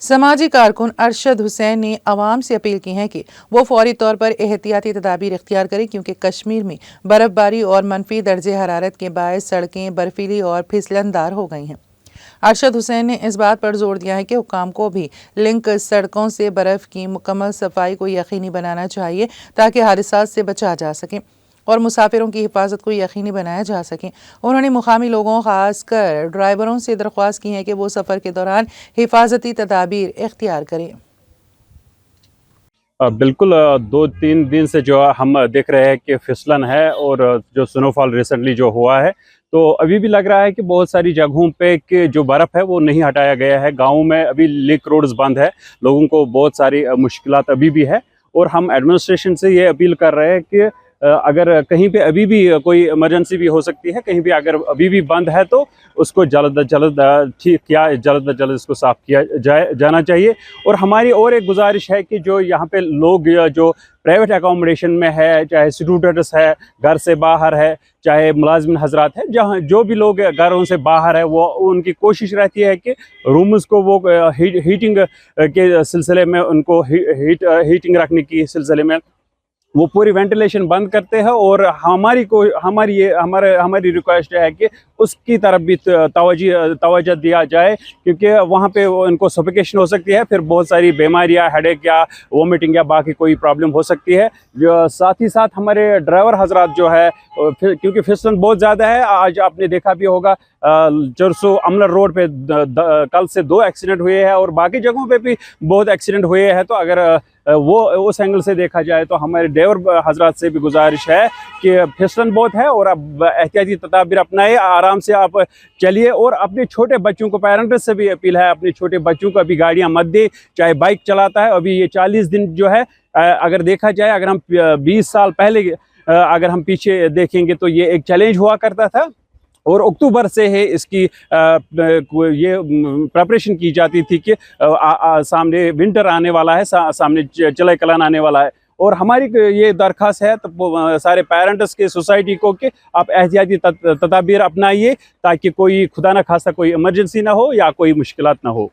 समाजी कारकुन अरशद हुसैन ने अवाम से अपील की है कि वो फौरी तौर पर एहतियाती तदाबीर इख्तियार करें क्योंकि कश्मीर में बर्फबारी और मनफी दर्जे हरारत के बायस सड़कें बर्फीली और फिसलनदार हो गई हैं। अरशद हुसैन ने इस बात पर जोर दिया है कि हुक्काम को भी लिंक सड़कों से बर्फ़ की मुकम्मल सफाई को यकीनी बनाना चाहिए ताकि हादसात से बचा जा सके और मुसाफिरों की हिफाजत को यकीनी बनाया जा सके। उन्होंने मुकामी लोगों खासकर ड्राइवरों से दरख्वास्त की है कि वो सफ़र के दौरान हिफाजती तदाबीर इख्तियार करें। बिल्कुल 2-3 दिन से जो हम देख रहे हैं कि फिसलन है और जो स्नोफॉल रिसेंटली जो हुआ है, तो अभी भी लग रहा है कि बहुत सारी जगहों पे कि जो बर्फ़ है वो नहीं हटाया गया है। गाँव में अभी लिंक रोड्स बंद है, लोगों को बहुत सारी मुश्किलात अभी भी है और हम एडमिनिस्ट्रेशन से ये अपील कर रहे हैं कि अगर कहीं पे अभी भी कोई इमरजेंसी भी हो सकती है, कहीं भी अगर अभी भी बंद है तो उसको जल्द अज जल्द ठीक किया जल्द अज जल्द इसको साफ़ किया जाना चाहिए। और हमारी और एक गुजारिश है कि जो यहाँ पे लोग जो प्राइवेट अकोमोडेशन में है, चाहे स्टूडेंट्स है, घर से बाहर है, चाहे मुलाजिम हजरात है, जहाँ जो भी लोग घरों से बाहर है, वो उनकी कोशिश रहती है कि रूम्स को वो हीटिंग के सिलसिले में उनको हीटिंग रखने की सिलसिले में वो पूरी वेंटिलेशन बंद करते हैं। और हमारी रिक्वेस्ट है कि उसकी तरफ भी तवज्जो दिया जाए क्योंकि वहाँ पे उनको सफोकेशन हो सकती है, फिर बहुत सारी बीमारियाँ, हेडेक या वोमिटिंग या बाकी कोई प्रॉब्लम हो सकती है। जो साथ ही साथ हमारे ड्राइवर हजरात जो है, क्योंकि फिसलन बहुत ज़्यादा है, आज आपने देखा भी होगा चरसो अमलर रोड पे कल से 2 एक्सीडेंट हुए हैं और बाकी जगहों पे भी बहुत एक्सीडेंट हुए हैं। तो अगर वो उस एंगल से देखा जाए तो हमारे ड्राइवर हजरात से भी गुजारिश है कि फिसलन बहुत है और अब एहतियाती तदाबीर अपनाए, आराम से आप चलिए। और अपने छोटे बच्चों को, पेरेंट्स से भी अपील है, अपने छोटे बच्चों को अभी गाड़ियां मत दे, चाहे बाइक चलाता है। अभी ये 40 दिन जो है, अगर देखा जाए, अगर हम 20 साल पहले अगर हम पीछे देखेंगे तो ये एक चैलेंज हुआ करता था और अक्टूबर से है इसकी ये प्रिपरेशन की जाती थी कि सामने विंटर आने वाला है, सामने चले कलान आने वाला है। और हमारी ये दरख्वास्त है तो सारे पेरेंट्स के सोसाइटी को कि आप एहतियाती तदाबीर अपनाइए ताकि कोई खुदा न खास्ता कोई इमरजेंसी ना हो या कोई मुश्किलात ना हो।